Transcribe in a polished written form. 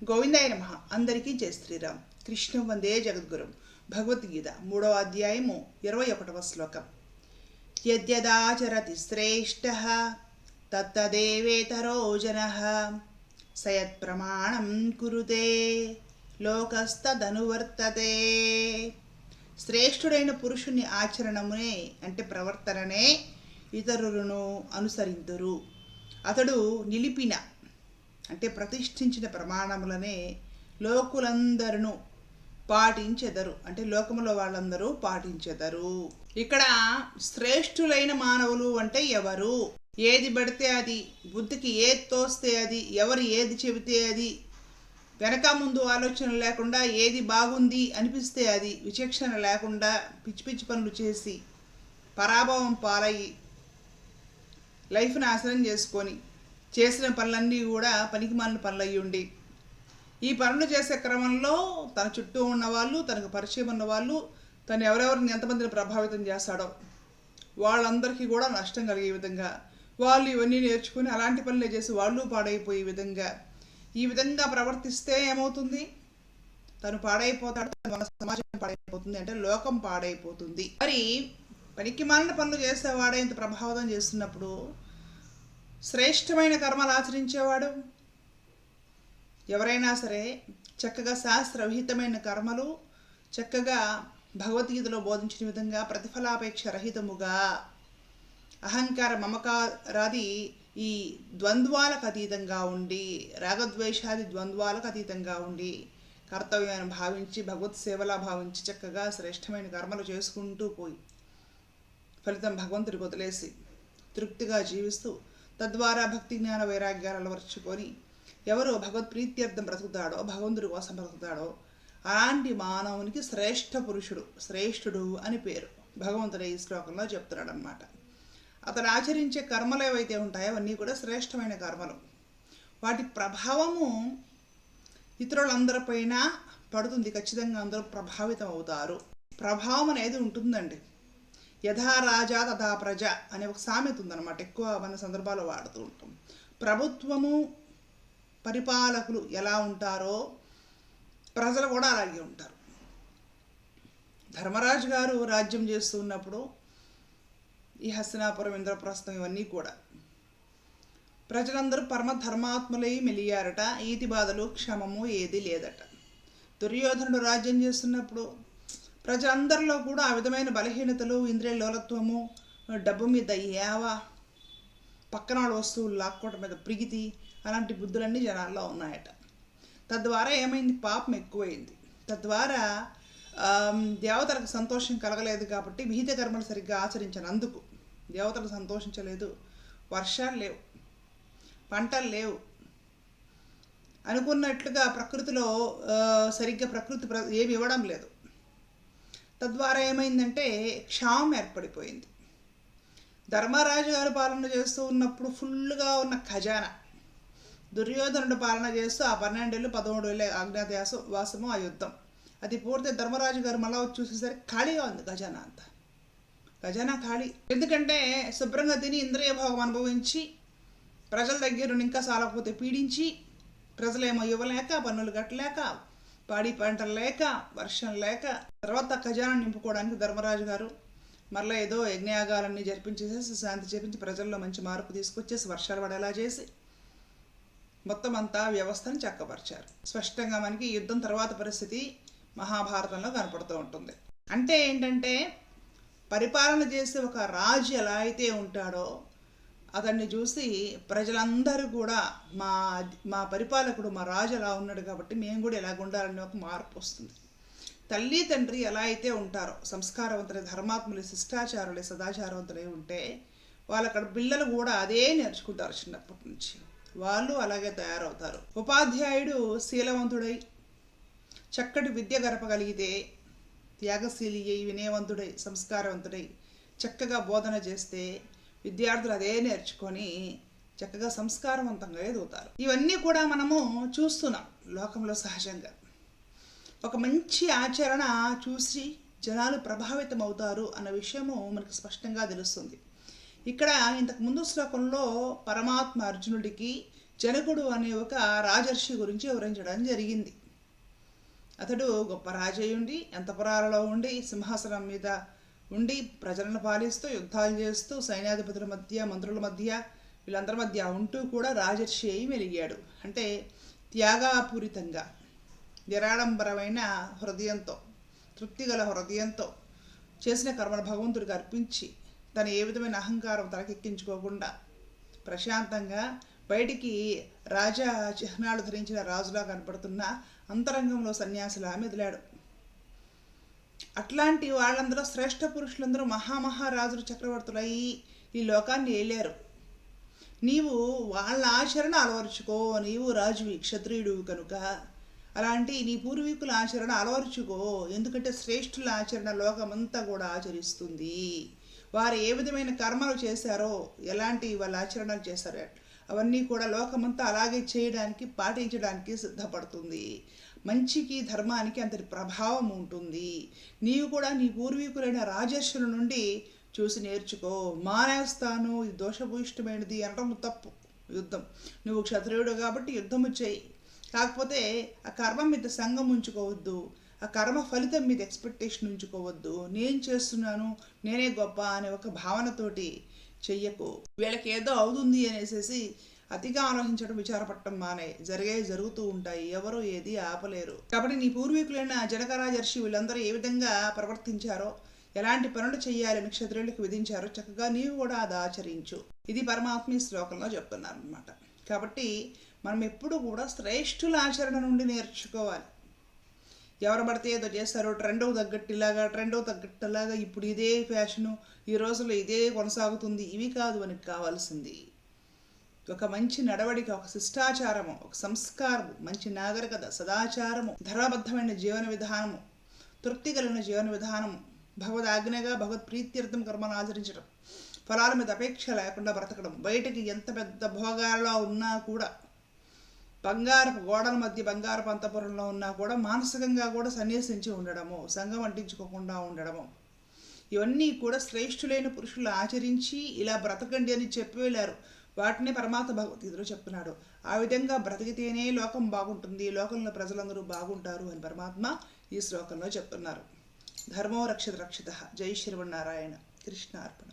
గోవిందాయ నమః. అందరికీ జై శ్రీరామ్. కృష్ణం వందే జగద్గురుం. భగవద్గీత 3వ అధ్యాయము 21వ శ్లోకం. యద్యదాచరతి శ్రేష్ఠః తత్తదేవేతరో జనః సయత్ ప్రమాణం కురుతే లోకస్తదనువర్తతే. శ్రేష్ఠుడైన పురుషుని ఆచరణమునే అంటే ప్రవర్తననే ఇతరులను అనుసరింతురు. అతడు నిలిపిన అంటే ప్రతిష్ఠించిన ప్రమాణములనే లోకులందరూ పాటించెదరు అంటే లోకములో వాళ్ళందరూ పాటించెదరు. ఇక్కడ శ్రేష్ఠులైన మానవులు అంటే ఎవరు? ఏది పడితే అది, బుద్ధికి ఏది తోస్తే అది, ఎవరు ఏది చెబితే అది, వెనక ముందు ఆలోచన లేకుండా ఏది బాగుంది అనిపిస్తే అది, విచక్షణ లేకుండా పిచ్చి పిచ్చి పనులు చేసి పరాభవం పాలయ్యి లైఫ్ నాశనం చేసుకొని చేసిన పనులన్నీ కూడా పనికిమాలిన పనులు అయ్యి ఉండి ఈ పనులు చేసే క్రమంలో తన చుట్టూ ఉన్నవాళ్ళు, తనకు పరిచయం ఉన్నవాళ్ళు, తను ఎవరెవరిని ఎంతమందిని ప్రభావితం చేస్తాడో వాళ్ళందరికీ కూడా నష్టం కలిగే విధంగా వాళ్ళు ఇవన్నీ నేర్చుకుని అలాంటి పనులే చేసి వాళ్ళు పాడైపోయే విధంగా ఈ విధంగా ప్రవర్తిస్తే ఏమవుతుంది? తను పాడైపోతాడు, మన సమాజం పాడైపోతుంది, అంటే లోకం పాడైపోతుంది. మరి పనికిమాలిన పనులు చేసేవాడే ఇంత ప్రభావితం చేస్తున్నప్పుడు శ్రేష్టమైన కర్మలు ఆచరించేవాడు ఎవరైనా సరే చక్కగా శాస్త్రవిహితమైన కర్మలు చక్కగా భగవద్గీతలో బోధించిన విధంగా ప్రతిఫలాపేక్ష రహితముగా అహంకార మమకారాది ఈ ద్వంద్వాలకు అతీతంగా ఉండి, రాగద్వేషాది ద్వంద్వాలకు అతీతంగా ఉండి కర్తవ్యాన్ని భావించి భగవత్ సేవలా భావించి చక్కగా శ్రేష్టమైన కర్మలు చేసుకుంటూ పోయి ఫలితం భగవంతుడికి వదిలేసి తృప్తిగా జీవిస్తూ తద్వారా భక్తి జ్ఞాన వైరాగ్యాలు అలవర్చుకొని ఎవరు భగవత్ ప్రీత్యర్థం బ్రతుకుతాడో, భగవంతుడి కోసం బ్రతుకుతాడో అలాంటి మానవునికి శ్రేష్ఠ పురుషుడు, శ్రేష్ఠుడు అని పేరు భగవంతుడు ఈ శ్లోకంలో చెప్తున్నాడు అనమాట. అతడు ఆచరించే కర్మలు ఏవైతే ఉంటాయో అవన్నీ కూడా శ్రేష్టమైన కర్మలు. వాటి ప్రభావము ఇతరులందరిపైన పడుతుంది, ఖచ్చితంగా అందరూ ప్రభావితం అవుతారు. ప్రభావం అనేది ఉంటుందండి. యథా రాజా తథా ప్రజ అనే ఒక సామెత ఉందన్నమాట, ఎక్కువ మన సందర్భాల్లో వాడుతూ ఉంటాం. ప్రభుత్వము పరిపాలకులు ఎలా ఉంటారో ప్రజలు కూడా అలాగే ఉంటారు. ధర్మరాజు గారు రాజ్యం చేస్తూ ఉన్నప్పుడు ఈ హస్తినాపురం, ఇంద్రప్రస్థం ఇవన్నీ కూడా ప్రజలందరూ పరమ ధర్మాత్ములై మెలియారట. ఈతి బాధలు క్షమము ఏది లేదట. దుర్యోధనుడు రాజ్యం చేస్తున్నప్పుడు ప్రజలందరిలో కూడా ఆ విధమైన బలహీనతలు, ఇంద్రియ లోలత్వము, డబ్బు మీద ఏవ, పక్కన వాళ్ళ వస్తువులు లాక్కోవటం మీద ప్రీతి, అలాంటి బుద్ధులన్నీ జనాల్లో ఉన్నాయట. తద్వారా ఏమైంది? పాపం ఎక్కువైంది. తద్వారా దేవతలకు సంతోషం కలగలేదు కాబట్టి విహిత కర్మలు సరిగ్గా ఆచరించినందుకు దేవతలు సంతోషించలేదు. వర్షాలు లేవు, పంటలు లేవు, అనుకున్నట్లుగా ప్రకృతిలో సరిగ్గా ప్రకృతి ఏమి ఇవ్వడం లేదు. తద్వారా ఏమైందంటే క్షామం ఏర్పడిపోయింది. ధర్మరాజు గారు పాలన చేస్తూ ఉన్నప్పుడు ఫుల్గా ఉన్న ఖజానా, దుర్యోధనుడు పాలన చేస్తూ ఆ 12 ఏళ్ళు 13 ఏళ్ళ అజ్ఞాతవాసము, ఆ యుద్ధం అది పూర్తి. ధర్మరాజు గారు మళ్ళా వచ్చి చూసేసరికి ఖాళీగా ఉంది ఖజానా అంతా. ఖజానా ఖాళీ. ఎందుకంటే శుభ్రంగా తిని ఇంద్రియ భోగం అనుభవించి ప్రజల దగ్గర ఇంకా సాలకపోతే పీడించి ప్రజలేమో ఇవ్వలేక, పన్నులు కట్టలేక, పాడి పంటలు లేక, వర్షం లేక, తర్వాత ఖజానా నింపుకోవడానికి ధర్మరాజు గారు మరలా ఏదో యజ్ఞయాగాలన్నీ జరిపించేసేసి శాంతి చేపించి ప్రజల్లో మంచి మార్పు తీసుకొచ్చేసి వర్షాలు పడేలా చేసి మొత్తం అంతా వ్యవస్థను చక్కపరిచారు. స్పష్టంగా మనకి యుద్ధం తర్వాత పరిస్థితి మహాభారతంలో కనపడుతూ ఉంటుంది. అంటే ఏంటంటే పరిపాలన చేసే ఒక రాజు ఎలా అయితే ఉంటాడో అతన్ని చూసి ప్రజలందరూ కూడా మా పరిపాలకుడు, మా రాజు ఎలా ఉన్నాడు కాబట్టి మేము కూడా ఎలాగ ఉండాలనే ఒక మార్పు వస్తుంది. తల్లి తండ్రి ఎలా అయితే ఉంటారో సంస్కారవంతులై, ధర్మాత్ములు, శిష్టాచారులై, సదాచారవంతులై ఉంటే వాళ్ళక్కడ పిల్లలు కూడా అదే నేర్చుకుంటారు. చిన్నప్పటి నుంచి వాళ్ళు అలాగే తయారవుతారు. ఉపాధ్యాయుడు శీలవంతుడై చక్కటి విద్య గడపగలిగితే, త్యాగశీలి అయి వినయవంతుడై సంస్కారవంతుడై చక్కగా బోధన చేస్తే విద్యార్థులు అదే నేర్చుకొని చక్కగా సంస్కారవంతంగా ఎదుగుతారు. ఇవన్నీ కూడా మనము చూస్తున్నాం లోకంలో సహజంగా. ఒక మంచి ఆచరణ చూసి జనాలు ప్రభావితం అవుతారు అన్న విషయము మనకు స్పష్టంగా తెలుస్తుంది. ఇక్కడ ఇంతకు ముందు శ్లోకంలో పరమాత్మ అర్జునుడికి జనకుడు అనే ఒక రాజర్షి గురించి వివరించడం జరిగింది. అతడు గొప్ప రాజయ్యుండి అంతఃపురాలలో ఉండి సింహాసనం మీద ఉండి ప్రజలను పాలిస్తూ యుద్ధాలు చేస్తూ సైన్యాధిపతుల మధ్య మంత్రుల మధ్య వీళ్ళందరి మధ్య ఉంటూ కూడా రాజర్షి అయి వెలిగాడు. అంటే త్యాగపూరితంగా నిరాడంబరమైన హృదయంతో తృప్తిగల హృదయంతో చేసిన కర్మను భగవంతుడికి అర్పించి తను ఏ విధమైన అహంకారం తలకెక్కించుకోకుండా ప్రశాంతంగా బయటికి రాజా చిహ్నాలు ధరించిన రాజులా కనపడుతున్న అంతరంగంలో సన్యాసిలా మెదిలాడు. అట్లాంటి వాళ్ళందరూ శ్రేష్ఠ పురుషులందరూ మహామహారాజులు చక్రవర్తులై ఈ లోకాన్ని ఏలారు. నీవు వాళ్ళ ఆచరణ అలవరుచుకో, నీవు రాజువి క్షత్రియుడు కనుక అలాంటి నీ పూర్వీకుల ఆచరణ అలవరుచుకో. ఎందుకంటే శ్రేష్ఠుల ఆచరణ లోకమంతా కూడా ఆచరిస్తుంది. వారు ఏ విధమైన కర్మలు చేశారో, ఎలాంటి వాళ్ళ ఆచరణలు చేశారో అవన్నీ కూడా లోకమంతా అలాగే చేయడానికి పాటించడానికి సిద్ధపడుతుంది. మంచికి ధర్మానికి అంతటి ప్రభావం ఉంటుంది. నీవు కూడా నీ పూర్వీకులైన రాజర్షుల నుండి చూసి నేర్చుకో. మానేస్తాను, ఇది దోషభూయిష్టమైనది అనడం తప్పు. యుద్ధం నువ్వు క్షత్రియుడు కాబట్టి యుద్ధము చేయి, కాకపోతే ఆ కర్మ మీద సంఘం ఉంచుకోవద్దు, ఆ కర్మ ఫలితం మీద ఎక్స్పెక్టేషన్ ఉంచుకోవద్దు. నేను చేస్తున్నాను, నేనే గొప్ప అనే ఒక భావనతోటి చెయ్యకు. వీళ్ళకి ఏదో అవుతుంది అనేసి అతిగా ఆలోచించడం, విచారపడటం మానే. జరుగుతూ ఉంటాయి, ఎవరు ఏది ఆపలేరు. కాబట్టి నీ పూర్వీకులైన జనకరాజర్షి వీళ్ళందరూ ఏ విధంగా ప్రవర్తించారో, ఎలాంటి పనులు చేయాలని క్షత్రియులకు విధించారో చక్కగా నీవు కూడా అది ఆచరించు. ఇది పరమాత్మ ఈ శ్లోకంలో చెప్తున్నారు అనమాట. కాబట్టి మనం ఎప్పుడు కూడా శ్రేష్ఠుల ఆచరణ నుండి నేర్చుకోవాలి. ఎవరు పడితే ఏదో చేస్తారు, ట్రెండ్కు తగ్గట్టులాగా ఇప్పుడు ఇదే ఫ్యాషను, ఈ రోజుల్లో ఇదే కొనసాగుతుంది, ఇవి కాదు మనకి కావాల్సింది. ఒక మంచి నడవడిక, ఒక శిష్టాచారము, ఒక సంస్కారము, మంచి నాగరికత, సదాచారము, ధర్మబద్ధమైన జీవన విధానము, తృప్తి కలిగిన జీవన విధానము, భగవద్ ఆజ్ఞగా భగవత్ ప్రీత్యర్థం కర్మను ఆచరించడం, ఫలాల మీద అపేక్ష లేకుండా బ్రతకడం. బయటకి ఎంత పెద్ద భోగాల్లో ఉన్నా కూడా, బంగారపు గోడల మధ్య బంగారపు అంతఃపురంలో ఉన్నా కూడా మానసికంగా కూడా సన్యాసించి ఉండడము, సంఘం అంటించుకోకుండా ఉండడము, ఇవన్నీ కూడా శ్రేష్ఠులైన పురుషులు ఆచరించి ఇలా బ్రతకండి అని చెప్పి వెళ్ళారు. వాటిని పరమాత్మ భగవద్గీతలో చెప్తున్నాడు. ఆ విధంగా బ్రతికితేనే లోకం బాగుంటుంది, లోకంలో ప్రజలందరూ బాగుంటారు అని పరమాత్మ ఈ శ్లోకంలో చెప్తున్నారు. ధర్మో రక్షిత రక్షిత. జై శ్రీమన్నారాయణ. కృష్ణ అర్పణ.